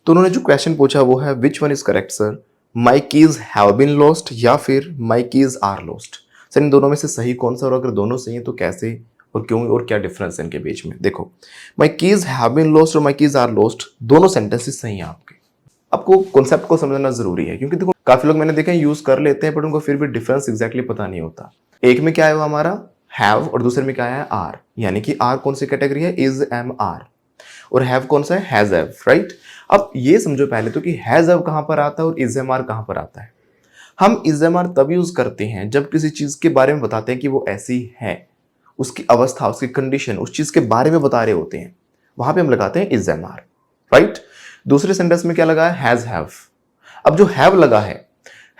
तो उन्होंने जो क्वेश्चन पूछा वो है which one is correct sir, my keys have been lost या फिर my keys are lost. Sir इन दोनों में से सही कौन सा, और अगर दोनों सही है तो कैसे और क्यों और क्या डिफरेंस है इनके बीच में। देखो, my keys have been lost और माई कीज आर लॉस्ट दोनों सेंटेंसेस सही हैं आपके। आपको कॉन्सेप्ट को समझना जरूरी है, क्योंकि देखो काफी लोग मैंने देखा यूज कर लेते हैं बट उनको फिर भी डिफरेंस एग्जैक्टली पता नहीं होता। एक में क्या है वो हमारा हैव और दूसरे में क्या है आर, यानी कि आर कौन सी कैटेगरी है, इज एम आर, और हैव कौन सा है, हैज हैव, राइट। अब ये समझो पहले तो कि हैज हैव कहां पर आता है और इज एम आर कहां पर आता है। हम इज एम आर तब यूज करते हैं जब किसी चीज के बारे में बताते हैं कि वो ऐसी है, उसकी अवस्था, उसकी कंडीशन, उस चीज के बारे में बता रहे होते हैं, वहां पे हम लगाते हैं इज एम आर, राइट। दूसरे सेंटेंस में क्या लगा है, हैज हैव। अब जो हैव लगा है,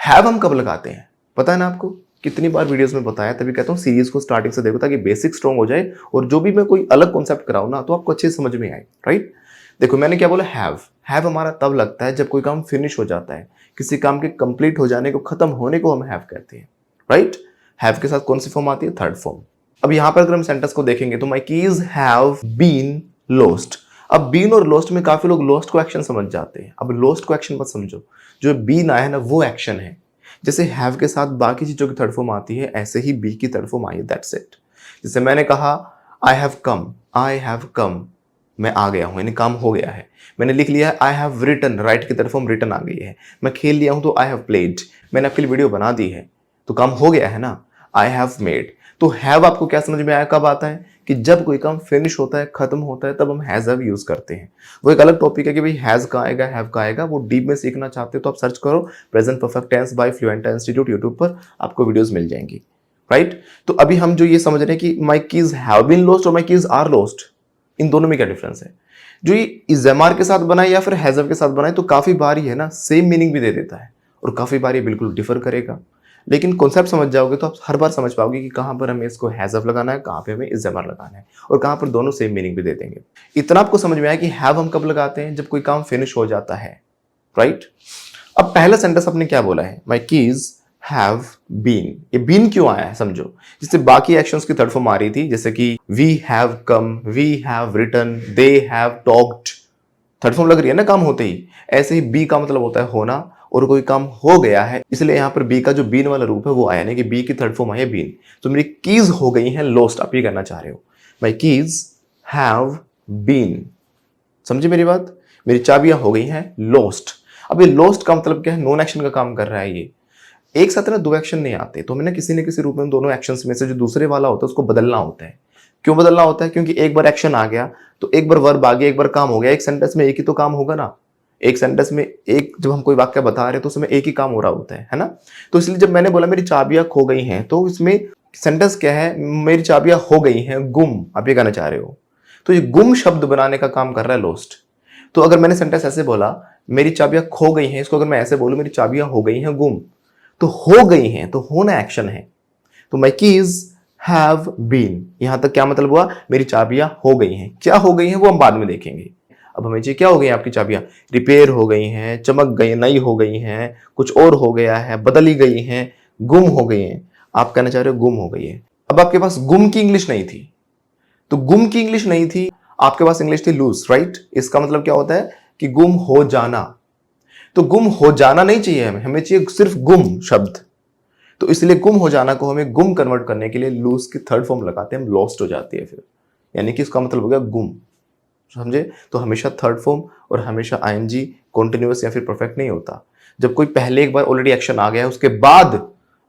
हैव हम कब लगाते हैं पता है ना आपको, कितनी बार वीडियोस में बताया, तभी कहता हूं सीरीज को स्टार्टिंग से देखो ताकि बेसिक स्ट्रॉन्ग हो जाए, और जो भी मैं कोई अलग कॉन्सेप्ट कराऊं ना तो आपको अच्छे समझ में आए, राइट। देखो मैंने क्या बोला, हैव हमारा तब लगता है जब कोई काम फिनिश हो जाता है, किसी काम के कंप्लीट हो जाने को, खत्म होने को हम हैव कहते हैं, राइट। हैव के साथ कौन सी फॉर्म आती है, थर्ड फॉर्म। अब यहां पर अगर हम सेंटेंस को देखेंगे तो my keys have been lost. अब बीन और लॉस्ट में काफी लोग लॉस्ट को एक्शन समझ जाते हैं, अब लॉस्ट को एक्शन मत समझो, जो बीन आया है ना वो एक्शन है। जैसे हैव के साथ बाकी चीजों की थर्ड फॉर्म आती है, ऐसे ही बी की थर्ड फॉर्म आई है, दैट्स इट। जैसे मैंने कहा आई हैव कम, मैं आ गया हूं यानी काम हो गया है। मैंने लिख लिया है आई हैव रिटन, राइट की तरफ हम रिटन आ गई है। मैं खेल लिया हूं तो आई हैव प्लेड, मैंने आपके लिए वीडियो बना दी है तो काम हो गया है ना। आई हैव मेड, तो हैव आपको क्या समझ में आया, कब आता है कि जब कोई काम फिनिश होता है, खत्म होता है, तब हम हैज हैव यूज करते हैं। वो एक अलग टॉपिक है कि भाई हैज कहाँ आएगा, हैव कहाँ आएगा, वो डीप में सीखना चाहते हो तो आप सर्च करो present perfect tense by fluent institute, YouTube पर आपको वीडियोस मिल जाएंगी, राइट। तो अभी हम जो ये समझ रहे हैं कि my keys have been lost और माई कीज आर लॉस्ट, इन दोनों में क्या डिफरेंस है। जो ये इजएमआर के साथ बनाए या फिर हैजव के साथ बनाए तो काफी बार ही है ना सेम मीनिंग भी दे देता है, और काफी बार ये बिल्कुल डिफर करेगा। लेकिन कॉन्सेप्ट समझ जाओगे तो आप हर बार समझ पाओगे कि कहां पर हमें इसको हैजव लगाना है, कहां पे हमें इजएमआर लगाना है, और कहां पर दोनों सेम मीनिंग भी दे देंगे। इतना आपको समझ में आया कि हैव हम कब लगाते हैं, जब कोई काम फिनिश हो जाता है, राइट। अब पहला सेंटेंस आपने क्या बोला है, माई कीज हैव बीन, ये बीन क्यों आया है समझो, जिससे बाकी एक्शंस की थर्ड फॉर्म आ रही थी, जैसे कि we have come, we have written, they have talked, third form लग रही है ना काम होते ही। ऐसे ही बी का मतलब होता है होना, और कोई काम हो गया है, इसलिए यहां पर बी का जो बीन वाला रूप है वो आया, नहीं कि बी की थर्ड फॉर्म आई है बीन। तो मेरी कीज हो गई हैं लॉस्ट, आप ये कहना चाह रहे हो, माई कीज हैव बीन, समझे मेरी बात, मेरी चाबियां हो गई हैं लॉस्ट। अब ये लॉस्ट का मतलब क्या है, नॉन एक्शन का काम कर रहा है ये। एक साथ ना दो एक्शन नहीं आते, तो हमें ना किसी रूप में दोनों एक्शंस में से जो दूसरे वाला होता है उसको बदलना होता है। क्यों बदलना होता है, क्योंकि एक बार एक्शन आ गया तो एक बार वर्ब आ गया, एक बार काम हो गया, एक सेंटेंस में एक ही तो काम होगा ना। एक सेंटेंस में एक, जब हम कोई वाक्य बता रहे हैं तो उसमें एक ही काम हो रहा होता है ना। तो इसलिए जब मैंने बोला मेरी चाबियां खो गई हैं, तो इसमें सेंटेंस क्या है, मेरी चाबियां हो गई हैं गुम, आप ये कहना चाह रहे हो। तो ये गुम शब्द बनाने का काम कर रहा है लॉस्ट। तो अगर मैंने सेंटेंस ऐसे बोला मेरी चाबियां खो गई हैं, इसको अगर मैं ऐसे बोलूं मेरी चाबियां हो गई हैं गुम, तो हो गई हैं तो होना एक्शन है। तो माई कीज हैव बीन, यहां तक क्या मतलब हुआ, मेरी चाबियां हो गई हैं। क्या हो गई हैं वो हम बाद में देखेंगे। अब हमें चाहिए क्या हो गई हैं आपकी चाबियां, रिपेयर हो गई हैं, चमक गई, नई हो गई हैं, कुछ और हो गया है, बदली गई हैं, गुम हो गई हैं। आप कहना चाह रहे हो गुम हो गई है। अब आपके पास गुम की इंग्लिश नहीं थी, तो गुम की इंग्लिश नहीं थी, आपके पास इंग्लिश थी लूज, राइट। इसका मतलब क्या होता है कि गुम हो जाना। तो गुम हो जाना नहीं चाहिए हमें, हमें चाहिए सिर्फ गुम शब्द। तो इसलिए गुम हो जाना को हमें गुम कन्वर्ट करने के लिए लूज की थर्ड फॉर्म लगाते हैं, हम लॉस्ट हो जाती है फिर, यानी कि इसका मतलब हो गया गुम, समझे। तो हमेशा थर्ड फॉर्म और हमेशा आईएनजी कॉन्टिन्यूअस या फिर परफेक्ट नहीं होता। जब कोई पहले एक बार ऑलरेडी एक्शन आ गया है उसके बाद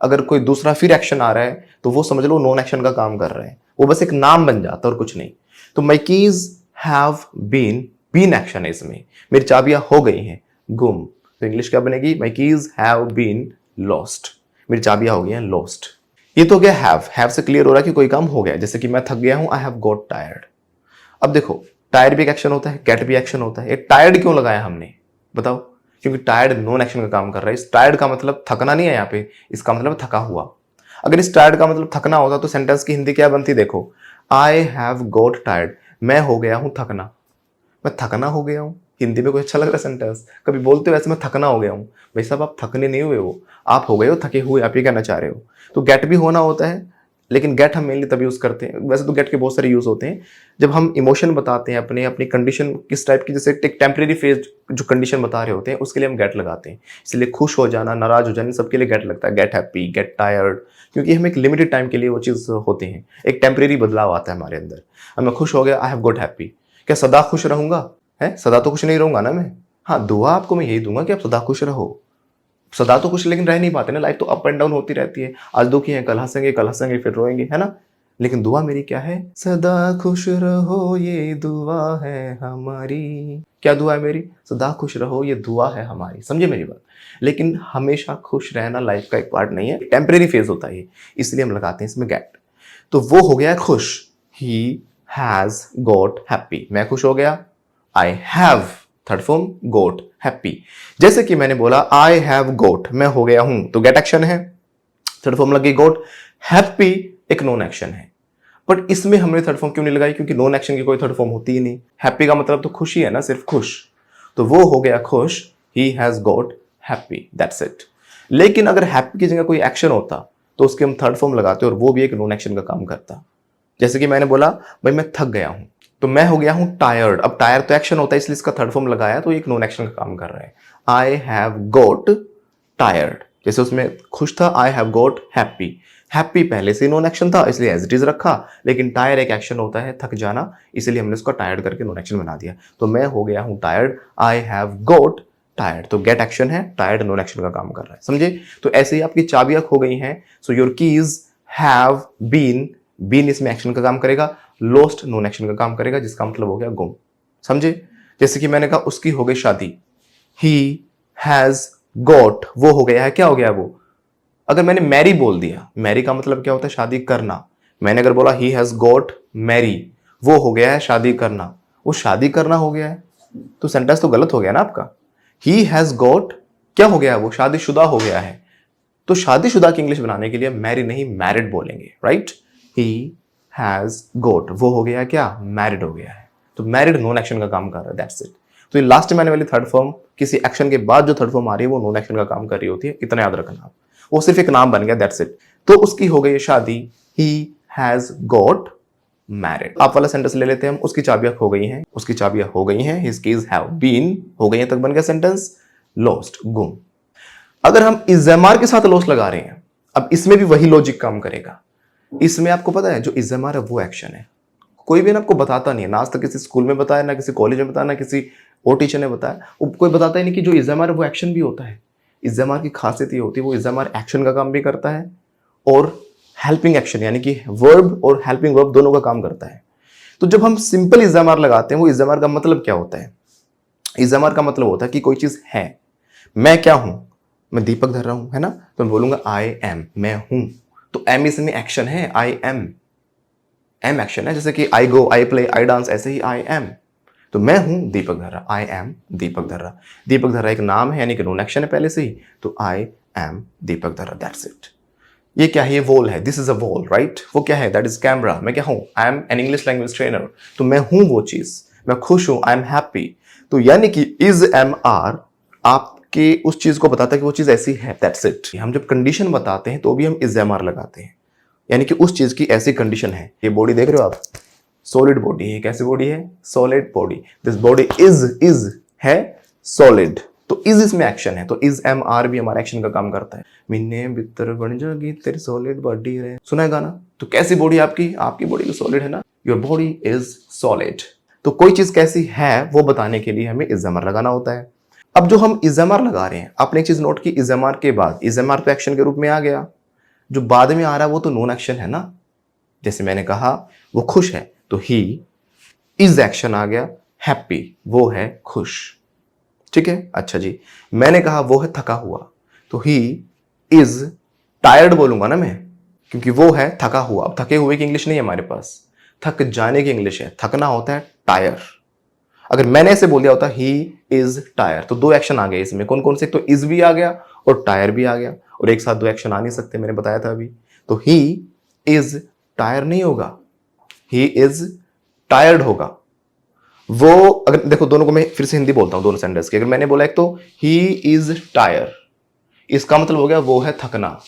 अगर कोई दूसरा फिर एक्शन आ रहा है तो वो समझ लो नॉन एक्शन का काम कर रहे हैं, वो बस एक नाम बन जाता है और कुछ नहीं। तो my keys have been, been action है इसमें, मेरी चाबियां हो गई हैं गुम, तो इंग्लिश क्या बनेगी, my keys have been lost, मेरी चाबियां हो गई हैं लॉस्ट। ये तो गया हैव से क्लियर हो रहा है कि कोई काम हो गया, जैसे कि मैं थक गया हूं, आई हैव गॉट टायर्ड। अब देखो टायर्ड भी एक एक्शन होता है, गेट भी एक्शन होता है, टायर्ड क्यों लगाया हमने बताओ, क्योंकि टायर्ड नॉन एक्शन का काम कर रहा है। इस टायर्ड का मतलब थकना नहीं है यहाँ पे, इसका मतलब थका हुआ। अगर इस टायर्ड का मतलब थकना होता तो सेंटेंस की हिंदी क्या बनती, देखो आई हैव गॉट टायर्ड, मैं हो गया हूं थकना, मैं थकना हो गया हूं। हिंदी में कोई अच्छा लग रहा है सेंटेंस, कभी बोलते हो वैसे मैं थकना हो गया हूं, भाई साहब आप थकने नहीं हुए हो, आप हो गए हो थके हुए, आप ये कहना चाह रहे हो। तो गेट भी होना होता है, लेकिन गेट हम मेनली तभी यूज़ करते हैं, वैसे तो गेट के बहुत सारे यूज़ होते हैं जब हम इमोशन बताते हैं अपने अपनी कंडीशन किस टाइप की, जैसे एक टेम्परेरी फेज जो कंडीशन बता रहे होते हैं उसके लिए हम गेट लगाते हैं। इसलिए खुश हो जाना, नाराज हो जाना, सबके लिए गेट लगता है, गेट हैप्पी, गेट टायर्ड, क्योंकि हम एक लिमिटेड टाइम के लिए वो चीज़ होते हैं, एक टेम्परेरी बदलाव आता है हमारे अंदर। अब मैं खुश हो गया, आई हैव गॉट हैप्पी, क्या सदा खुश रहूंगा? है, सदा तो खुश नहीं रहूंगा ना मैं। हाँ, दुआ आपको मैं यही दूंगा कि आप सदा खुश रहो। सदा तो खुश लेकिन रह नहीं पाते ना, लाइफ तो अप एंड डाउन होती रहती है। आज दुखी हैं, कल हंसेंगे फिर रोएंगे, है ना। लेकिन दुआ मेरी क्या है? सदा खुश रहो ये दुआ है हमारी। क्या दुआ है मेरी? सदा खुश रहो ये दुआ है हमारी। समझे मेरी बात? लेकिन हमेशा खुश रहना लाइफ का एक पार्ट नहीं है, टेम्परेरी फेज होता है, इसलिए हम लगाते हैं इसमें गेट। तो वो हो गया खुश, ही हैज गॉट हैप्पी। मैं खुश हो गया, I have, third form got, happy. जैसे कि मैंने बोला आई हैव गोट, मैं हो गया हूं, तो गेट एक्शन है, थर्ड फॉर्म लगी गोट। हैप्पी एक नॉन एक्शन है, बट इसमें हमने थर्ड फॉर्म क्यों नहीं लगाई? क्योंकि नॉन एक्शन की कोई थर्ड फॉर्म होती ही नहीं। हैप्पी का मतलब तो खुशी है ना, सिर्फ खुश, तो वो हो गया खुश, he has got happy, that's it. लेकिन अगर हैप्पी की जगह कोई एक्शन होता तो उसके हम थर्ड फॉर्म लगाते और वो भी एक नॉन एक्शन का काम करता। जैसे कि मैंने बोला भाई मैं थक गया हूं, तो मैं हो गया हूं टायर्ड। अब टायर्ड तो एक्शन होता है, इसलिए इसका थर्ड फॉर्म लगाया, तो एक नॉन एक्शन का काम कर रहा है। आई हैव गॉट टायर्ड, जैसे उसमें खुश था, I have got happy. Happy पहले से नॉन एक्शन था इसलिए एज इट इज रखा, लेकिन टायर एक एक्शन होता है, थक जाना, इसलिए हमने उसको टायर्ड करके नॉन एक्शन बना दिया। तो मैं हो गया हूं tired, I have got tired. तो गेट एक्शन है, टायर्ड नॉन एक्शन का काम कर रहा है, समझे। तो ऐसे ही आपकी चाबियां खो गई हैं, so your keys have been, been इसमें एक्शन का काम करेगा, लोस्ट नॉन एक्शन का काम करेगा, जिसका मतलब हो गया गुम, समझे। जैसे कि मैंने कहा उसकी हो गई शादी, ही हैज गॉट, वो हो गया है, क्या हो गया वो। अगर मैंने मैरी बोल दिया, मैरी का मतलब क्या होता है? शादी करना। मैंने अगर बोला ही हैज गॉट मैरी, वो हो गया है शादी करना, वो शादी करना हो गया है, तो सेंटेंस तो गलत हो गया ना आपका। ही हैज गॉट क्या हो गया है? वो शादीशुदा हो गया है, तो शादीशुदा की इंग्लिश बनाने के लिए मैरी नहीं मैरिड बोलेंगे, राइट। ही हैज गॉट, वो हो गया क्या? मैरिड हो गया है, तो मैरिड नॉन एक्शन का काम कर रहा है, दैट्स इट। तो ये लास्ट में आने वाली थर्ड फॉर्म, किसी एक्शन के बाद जो थर्ड फॉर्म आ रही है वो नॉन एक्शन का काम कर रही होती है, इतना याद रखना आप। वो सिर्फ एक नाम बन गया, दैट्स इट। तो उसकी हो गई शादी, ही हैज गॉट मैरिड। आप वाला सेंटेंस ले लेते हैं हम, उसकी चाबियां खो गई हैं, उसकी चाबियां हो गई हैं, हिज कीज हैव बीन हो गई हैं, तक बन गया सेंटेंस लॉस्ट, गुम। अगर हम इज़ेमार के साथ लॉस्ट लगा रहे हैं, अब इसमें भी वही लॉजिक काम करेगा। इसमें आपको पता है जो इज़ेमार है वो एक्शन है, कोई भी ना आपको बताता नहीं है, ना आज तक किसी स्कूल में बताया, ना किसी कॉलेज में बताया, ना किसी और टीचर ने बताया, वो कोई बताता ही नहीं कि जो इज़ेमार है वो एक्शन भी होता है। इज़ेमार की खासियत ये होती है, वो इज़ेमार एक्शन का काम भी करता है और हेल्पिंग एक्शन यानी कि वर्ब और हेल्पिंग वर्ब दोनों का काम करता है। तो जब हम सिंपल इज़ेमार लगाते हैं, वो इज़ेमार का मतलब क्या होता है? इज़ेमार का मतलब होता है कि कोई चीज है, मैं क्या हूं, मैं दीपक धर रहा हूं, है ना, तो मैं बोलूंगा आई एम, मैं हूं, तो एम इसमें एक्शन है, आई एम, एम एक्शन है, जैसे कि आई गो, आई प्ले, आई डांस, ऐसे ही आई एम। तो मैं हूं दीपक धर्रा, आई एम दीपक धर्रा। दीपक धर्रा एक नाम है यानी कि नॉन एक्शन है पहले से ही, तो I am Deepak Dharra, that's it. ये क्या है? ये वॉल है, this is a wall, right. वो क्या है? That is camera. मैं क्या हूं? I am an English language trainer, तो मैं हूं वो चीज, मैं खुश हूं, आई एम हैप्पी। तो यानी कि इज एम आर आपके उस चीज को बताता है कि वो चीज ऐसी है, दैट्स इट। हम जब कंडीशन बताते हैं तो भी हम इज एम आर लगाते हैं, यानी कि उस चीज की ऐसी कंडीशन है। ये बॉडी देख रहे हो आप, सॉलिड बॉडी है। कैसी बॉडी है? Solid body. This body is है सॉलिड, तो इज इसमें एक्शन है, तो इज एम आर भी हमारा एक्शन का काम करता है। मिन्ने बितर बन जाएगी तेरी सॉलिड बॉडी है, सुना है गाना। तो कैसी बॉडी आपकी? आपकी बॉडी तो सॉलिड है ना, योर बॉडी इज सॉलिड। तो कोई चीज कैसी है वो बताने के लिए हमें इज एम आर लगाना होता है। अब जो हम इज एम आर लगा रहे हैं, आपने एक चीज नोट की, इज एम आर के बाद इज एम आर तो एक्शन के रूप में आ गया, जो बाद में आ रहा है वो तो नॉन एक्शन है ना। जैसे मैंने कहा वो खुश है, तो ही इज एक्शन आ गया, हैप्पी वो है खुश, ठीक है। अच्छा जी, मैंने कहा वो है थका हुआ, तो ही इज टायर्ड बोलूंगा ना मैं, क्योंकि वो है थका हुआ। अब थके हुए की इंग्लिश नहीं है हमारे पास, थक जाने की इंग्लिश है, थकना होता है टायर। अगर मैंने ऐसे बोल दिया होता ही इज टायर, तो दो एक्शन आ गए इसमें, कौन कौन से? तो इज भी आ गया और टायर भी आ गया, और एक साथ दो एक्शन आ नहीं सकते, मैंने बताया था अभी। तो ही इज टायर नहीं होगा, ही इज टायर्ड होगा। वो अगर देखो, दोनों को मैं फिर से हिंदी बोलता हूं दोनों सेंटेंस की। अगर मैंने बोला एक तो ही इज टायर, इसका मतलब हो गया वो है थकना,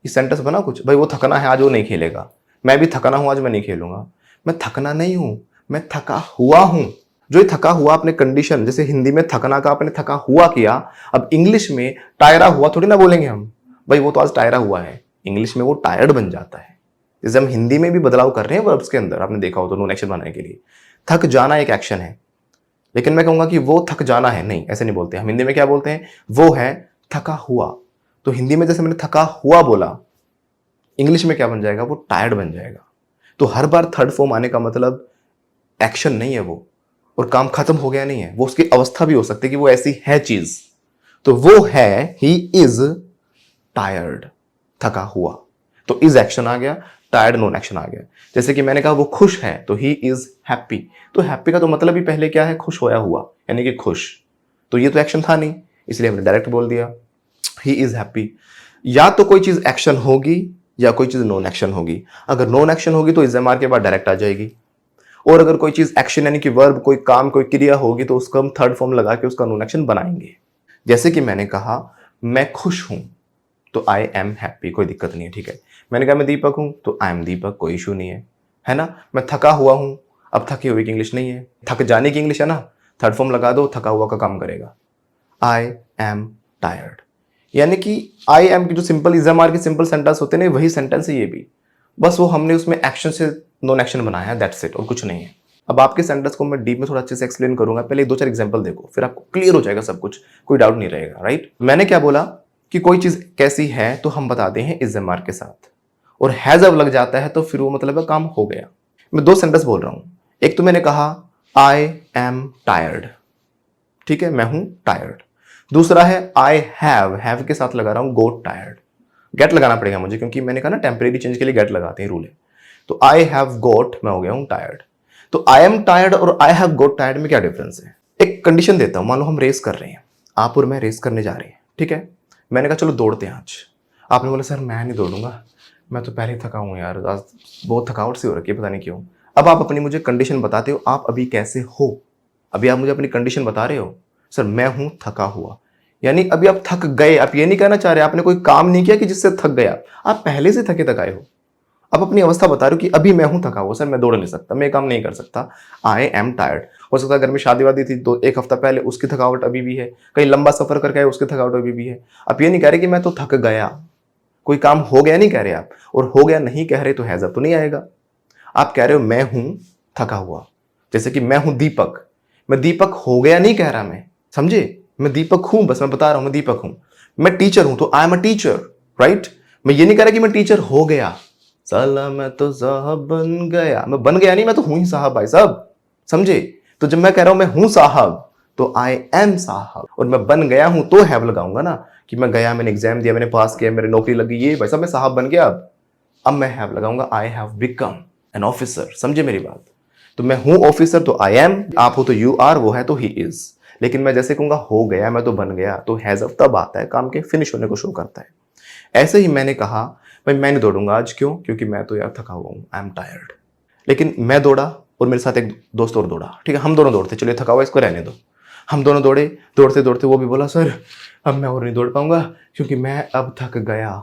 ये सेंटेंस बना कुछ, भाई वो थकना है आज वो नहीं खेलेगा, मैं भी थकना हूं आज मैं नहीं खेलूंगा। मैं थकना नहीं हूं, मैं थका हुआ हूं। जो ये थका हुआ आपने कंडीशन, जैसे हिंदी में थकना का आपने थका हुआ किया, अब इंग्लिश में टायरा हुआ थोड़ी ना बोलेंगे हम, भाई वो तो आज टायरा हुआ है, इंग्लिश में वो टायर्ड बन जाता है। जैसे हम हिंदी में भी बदलाव कर रहे हैं वर्ब्स के अंदर, आपने देखा हो तो नॉन एक्शन बनाने के लिए। थक जाना एक एक्शन है, लेकिन मैं कहूंगा कि वो थक जाना है, नहीं ऐसे नहीं बोलते हम। हिंदी में क्या बोलते हैं, वो है थका हुआ। तो हिंदी में जैसे मैंने थका हुआ बोला, इंग्लिश में क्या बन जाएगा, वो टायर्ड बन जाएगा। तो हर बार थर्ड फॉर्म आने का मतलब एक्शन नहीं है वो, और काम खत्म हो गया नहीं है, वो उसकी अवस्था भी हो सकती है कि वो ऐसी है चीज। तो वो है ही इज टायर्ड, थका हुआ। तो इज एक्शन आ गया, टायर्ड नॉन एक्शन आ गया। जैसे कि मैंने कहा वो खुश है, तो ही इज हैप्पी। तो हैप्पी का तो मतलब ही पहले क्या है, खुश होया हुआ, यानी कि खुश। तो ये तो एक्शन था नहीं, इसलिए हमने डायरेक्ट बोल दिया ही इज हैप्पी। या तो कोई चीज एक्शन होगी या कोई चीज नॉन एक्शन होगी। अगर नॉन एक्शन होगी तो इज के बाद डायरेक्ट आ जाएगी, और अगर कोई चीज एक्शन यानी कि वर्ब, कोई काम, कोई क्रिया होगी तो उसका हम थर्ड फॉर्म लगा के उसका नॉन एक्शन बनाएंगे। जैसे कि मैंने कहा मैं खुश हूं, तो आई एम हैप्पी, कोई दिक्कत नहीं है, ठीक है। मैंने कहा मैं दीपक हूं, तो आई एम दीपक, कोई इशू नहीं है ना। मैं थका हुआ हूं, अब थकी हुई की इंग्लिश नहीं है, थक जाने की इंग्लिश है ना, थर्ड फॉर्म लगा दो, थका हुआ का काम करेगा। आई एम टायर्ड, यानी कि आई एम की जो सिंपल इजम के सिंपल सेंटेंस होते हैं वही सेंटेंस है ये भी, बस वो हमने उसमें एक्शन से नॉन एक्शन बनाया है, दैट्स इट, और कुछ नहीं है। अब आपके सेंटेंस को मैं डीप में थोड़ा अच्छे से एक्सप्लेन करूंगा, पहले दो चार एग्जांपल देखो, फिर आपको क्लियर हो जाएगा सब कुछ, कोई डाउट नहीं रहेगा, राइट। मैंने क्या बोला कि कोई चीज कैसी है तो हम बताते हैं इज एम आर के साथ, और हैज अब लग जाता है तो फिर वो मतलब है काम हो गया। मैं दो सेंटेंस बोल रहा हूं, एक तो मैंने कहा आई एम टायर्ड, ठीक है, मैं हूं टायर्ड। दूसरा है आई हैव के साथ लगा रहा हूं गोट टायर्ड। गेट लगाना पड़ेगा मुझे, क्योंकि मैंने कहा ना टेम्परेरी चेंज के लिए गेट लगाते हैं, रूल है। तो आई हैव गोट, मैं हो गया हूं टायर्ड। तो आई एम टायर्ड और आई हैव गोट टायर्ड में क्या डिफरेंस है। एक कंडीशन देता हूं, मान लो हम रेस कर रहे हैं, आप और मैं रेस करने जा रहे हैं, ठीक है। मैंने कहा चलो दौड़ते हैं आज। आपने बोला सर मैं नहीं दौड़ूंगा, मैं तो पहले ही थका हूं यार, आज बहुत थकावट सी हो रखी है, पता नहीं क्यों। अब आप अपनी मुझे कंडीशन बताते हो, आप अभी कैसे हो, अभी आप मुझे अपनी कंडीशन बता रहे हो, सर मैं हूं थका हुआ, यानी अभी आप थक गए। आप ये नहीं कहना चाह रहे आपने कोई काम नहीं किया कि जिससे थक गया, आप पहले से थके थकाए हो। आप अपनी अवस्था बता रहे हो कि अभी मैं हूं थका हुआ, सर मैं दौड़ नहीं सकता, मैं काम नहीं कर सकता, आई एम टायर्ड। हो सकता है घर में शादी वादी थी तो एक हफ्ता पहले, उसकी थकावट अभी भी है, कहीं लंबा सफर करके आए उसकी थकावट अभी भी है। आप ये नहीं कह रहे कि मैं तो थक गया, कोई काम हो गया नहीं कह रहे आप, और हो गया नहीं कह रहे तो हैज़ अप तो नहीं आएगा। आप कह रहे हो मैं हूं थका हुआ, जैसे कि मैं हूं दीपक, मैं दीपक हो गया नहीं कह रहा, मैं समझे, मैं दीपक हूं, बस मैं बता रहा हूं मैं दीपक हूं। मैं टीचर हूं तो I am a teacher, right. मैं ये नहीं कह रहा कि मैं टीचर हो गया, साला मैं तो साहब बन गया, मैं बन गया नहीं, मैं तो हूं ही साहब भाई साहब, समझे। तो जब मैं कह रहा हूं मैं हूं साहब तो आई एम साहब, और मैं बन गया हूं तो हैव लगाऊंगा ना, कि मैं गया, मैंने एग्जाम दिया, मैंने पास किया, मेरी नौकरी लगी, ये भाई साहब मैं साहब बन गया। अब मैं हैव लगाऊंगा, I have become an officer, समझे मेरी बात। तो मैं हूं ऑफिसर तो आई एम, आप हो तो यू आर, वो है तो ही इज। लेकिन मैं जैसे कहूंगा हो गया, मैं तो बन गया, तो हैज ऑफ तब आता है काम के फिनिश होने को शो करता है। ऐसे ही मैंने कहा भाई मैं नहीं दौड़ूंगा आज, क्यों, क्योंकि मैं तो यार थका हुआ हूं, आई एम टायर्ड। लेकिन मैं दौड़ा और मेरे साथ एक दोस्त और दौड़ा, ठीक है, हम दोनों दौड़ते, चलिए थका हुआ इसको रहने दो। हम दोनों दौड़े, दौड़ते दौड़ते वो भी बोला सर अब मैं और नहीं दौड़ पाऊंगा क्योंकि मैं अब थक गया।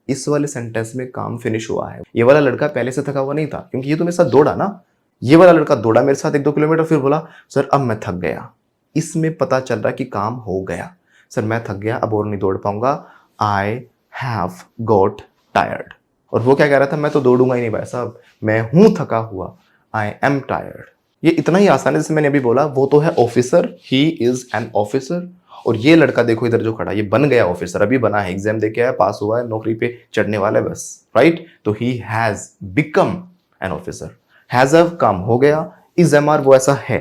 इस वाले सेंटेंस में काम फिनिश हुआ है। ये वाला लड़का पहले से थका हुआ नहीं था, क्योंकि ये तो मेरे साथ दौड़ा ना, ये वाला लड़का दौड़ा मेरे साथ 1-2 किलोमीटर, फिर बोला सर अब मैं थक गया। इसमें पता चल रहा कि काम हो गया, सर मैं थक गया अब और नहीं दौड़ पाऊंगा, आई हैव गॉट टायर्ड। और वो क्या कह रहा था, मैं तो दौड़ूंगा ही नहीं भाई साहब, मैं हूं थका हुआ, आई एम टायर्ड। ये इतना ही आसान है, जैसे मैंने अभी बोला वो तो है officer, he is an officer. और ये लड़का देखो इधर जो खड़ा, ये बन गया ऑफिसर, अभी बना है, एग्जाम दे के आया, पास हुआ है, नौकरी पे चढ़ने वाला है बस, राइट। तो he has become an officer, has a काम हो गया, इज एम आर वो ऐसा है,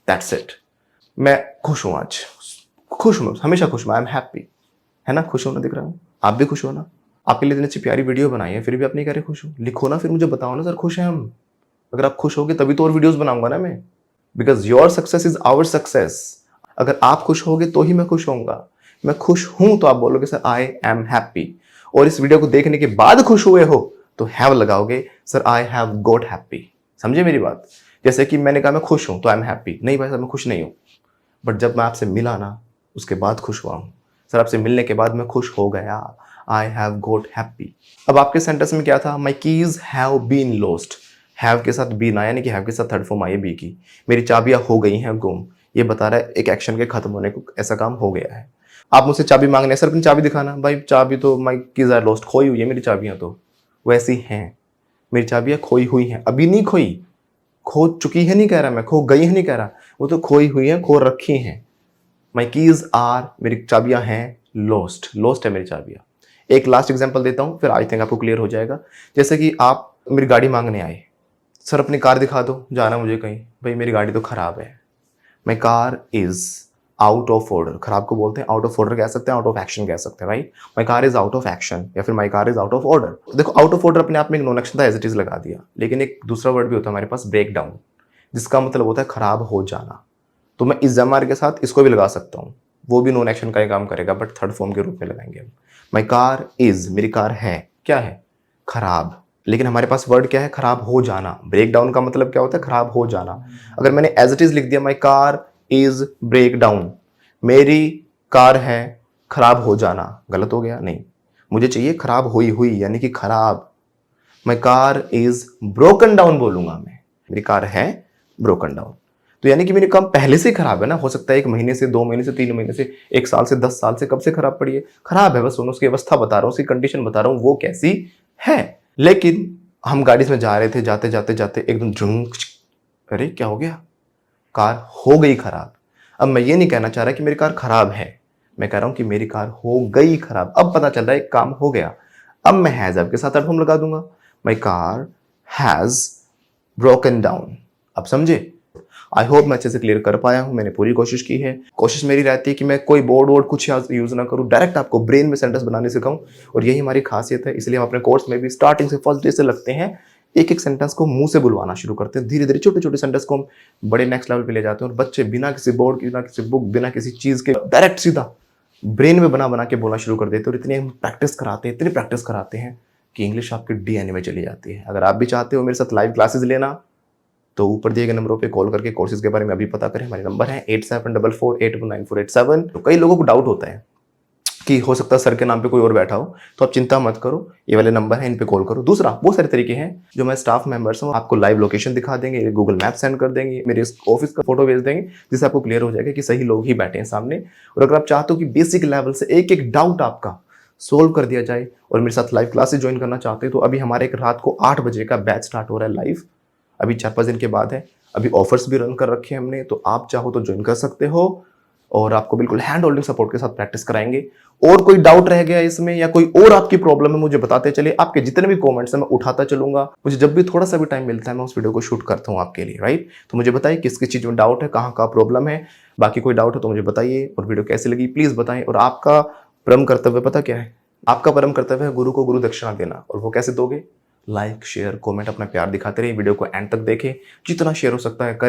दैट्स इट। मैं खुश हूं आज, खुश हूं, हमेशा खुश हूं, आई एम हैप्पी, है ना, खुश होना दिख रहा हूँ, आप भी खुश हो ना। आपके लिए इतनी अच्छी प्यारी वीडियो बनाई है फिर भी आप नहीं कह रहे खुश हो, लिखो ना, फिर मुझे बताओ ना सर खुश हैं हम। अगर आप खुश होगे तभी तो और वीडियोस बनाऊंगा ना मैं, because your success is our success. अगर आप खुश होगे तो ही मैं खुश होऊंगा। मैं खुश हूं तो आप बोलोगे सर आई एम हैप्पी, और इस वीडियो को देखने के बाद खुश हुए हो तो हैव लगाओगे, sir I have got happy. समझे मेरी बात। जैसे कि मैंने कहा मैं खुश हूं तो आई एम हैप्पी, नहीं भाई साहब मैं खुश नहीं हूं, बट जब मैं आपसे मिला ना उसके बाद खुश हुआ हूं, सर आपसे मिलने के बाद मैं खुश हो गया, आई हैव गोट हैप्पी। अब आपके सेंटेंस में क्या था, my keys have been lost. Have के साथ बीन आया, यानी कि हैव के साथ थर्ड फॉर्म आई है बी की। मेरी चाबियां हो गई हैं गुम, ये बता रहा है एक एक्शन के खत्म होने को, ऐसा काम हो गया है। आप मुझसे चाबी मांग रहे हैं, सर अपनी चाबी दिखाना। भाई चाबी तो माई कीज आर लॉस्ट, खोई हुई है मेरी चाबियां, तो वैसी हैं। मेरी चाबियां खोई हुई हैं, अभी नहीं खोई, खो चुकी है नहीं कह रहा मैं, खो गई है नहीं कह रहा, वो तो खोई हुई है, खो रखी हैं। माई कीज आर, मेरी चाबियां हैं लॉस्ट, लॉस्ट है मेरी चाबियां। एक लास्ट एग्जांपल देता हूं, फिर आई थिंक आपको क्लियर हो जाएगा। जैसे कि आप मेरी गाड़ी मांगने आए, सर अपनी कार दिखा दो, जाना मुझे कहीं। भाई मेरी गाड़ी तो खराब है, माई car is out of order. खराब को बोलते हैं आउट ऑफ ऑर्डर कह सकते हैं, आउट ऑफ एक्शन कह सकते हैं, right. My car is out of action या फिर माई car is out of order. देखो आउट ऑफ ऑर्डर अपने आप में एक नॉन एक्शन था, एज इट इज लगा दिया, लेकिन एक दूसरा वर्ड भी होता है हमारे पास, ब्रेक डाउन, जिसका मतलब होता है खराब हो जाना। तो मैं इस जमार के साथ इसको भी लगा सकता हूँ, वो भी नॉन एक्शन का ही काम करेगा, बट थर्ड फॉर्म के रूप में लगाएंगे हम। माई कार इज, मेरी कार है, क्या है, खराब। लेकिन हमारे पास वर्ड क्या है, खराब हो जाना। ब्रेक डाउन का मतलब क्या होता है, खराब हो जाना। अगर मैंने एज इट इज लिख दिया, my car is break down, मेरी कार है खराब हो जाना, गलत हो गया? नहीं, मुझे चाहिए खराब हुई हुई, यानी कि खराब। माई कार इज ब्रोकन डाउन बोलूंगा मैं, मेरी कार है ब्रोकन डाउन। तो यानी कि मेरी कार पहले से खराब है ना, हो सकता है 1 महीने से, 2 महीने से, 3 महीने से, 1 साल से, 10 साल से, कब से खराब पड़ी है, खराब है, बस उसकी अवस्था बता रहा हूँ, उसकी कंडीशन बता रहा हूँ वो कैसी है। लेकिन हम गाड़ी में जा रहे थे, जाते जाते जाते एकदम झुंक, अरे क्या हो गया, कार हो गई खराब। अब मैं ये नहीं कहना चाह रहा कि मेरी कार खराब है, मैं कह रहा हूं कि मेरी कार हो गई खराब। अब पता चल रहा है एक काम हो गया। अब मैं हैज अब के साथ एडवर्ब लगा दूंगा, my car has broken down. अब समझे? आई होप मैं अच्छे से क्लियर कर पाया हूं, मैंने पूरी कोशिश की है। कोशिश मेरी रहती है कि मैं कोई बोर्ड वोर्ड कुछ यूज ना करूं, डायरेक्ट आपको ब्रेन में सेंटेंस बनाने सिखाऊं, और यही हमारी खासियत है। इसलिए हम अपने कोर्स में भी स्टार्टिंग से फर्स्ट डे से लगते हैं, एक एक सेंटेंस को मुंह से बुलवाना शुरू करते हैं, धीरे धीरे छोटे छोटे सेंटेंस को हम बड़े नेक्स्ट लेवल पे ले जाते हैं, और बच्चे बिना किसी बोर्ड, बिना किसी बुक, बिना किसी चीज के डायरेक्ट सीधा ब्रेन में बना बना के बोलना शुरू कर देते हैं। और इतनी प्रैक्टिस कराते हैं, इतनी प्रैक्टिस कराते हैं कि इंग्लिश आपके डीएनए में चली जाती है। अगर आप भी चाहते हो मेरे साथ लाइव क्लासेस लेना, तो ऊपर दिए गए नंबरों पे कॉल करके कोर्सेज के बारे में अभी पता करें। हमारे नंबर है 8744819487। तो कई लोगों को डाउट होता है कि हो सकता है सर के नाम पे कोई और बैठा हो, तो आप चिंता मत करो, ये वाले नंबर है, इन पे कॉल करो। दूसरा, बहुत सारे तरीके हैं जो मैं स्टाफ मेंबर्स हूँ, आपको लाइव लोकेशन दिखा देंगे, गूगल मैप सेंड कर देंगे, मेरे ऑफिस का फोटो भेज देंगे, जिससे आपको क्लियर हो जाएगा कि सही लोग ही बैठे हैं सामने। और अगर आप चाहते हो कि बेसिक लेवल से एक एक डाउट आपका सोल्व कर दिया जाए और मेरे साथ लाइव क्लासेस ज्वाइन करना चाहते हैं, तो अभी हमारे एक रात को 8 बजे का बैच स्टार्ट हो रहा है लाइव। अभी 4-5 दिन के बाद है, अभी ऑफर्स भी रन कर रखे हैं हमने, तो आप चाहो तो ज्वाइन कर सकते हो, और आपको बिल्कुल हैंड होल्डिंग सपोर्ट के साथ प्रैक्टिस कराएंगे। और कोई डाउट रह गया इसमें या कोई और आपकी प्रॉब्लम है, मुझे बताते चलिए। आपके जितने भी कमेंट्स हैं मैं उठाता चलूंगा, मुझे जब भी थोड़ा सा भी टाइम मिलता है मैं उस वीडियो को शूट करता हूं आपके लिए, राइट। तो मुझे बताइए किस किस चीज में डाउट है, कहाँ का प्रॉब्लम है। बाकी कोई डाउट है तो मुझे बताइए, और वीडियो कैसी लगी प्लीज बताएं। और आपका परम कर्तव्य पता क्या है? आपका परम कर्तव्य है गुरु को गुरु दक्षिणा देना। और वो कैसे दोगे? लाइक, शेयर, कमेंट, अपना प्यार दिखाते रहिए, वीडियो को एंड तक देखें, जितना शेयर हो सकता है करें।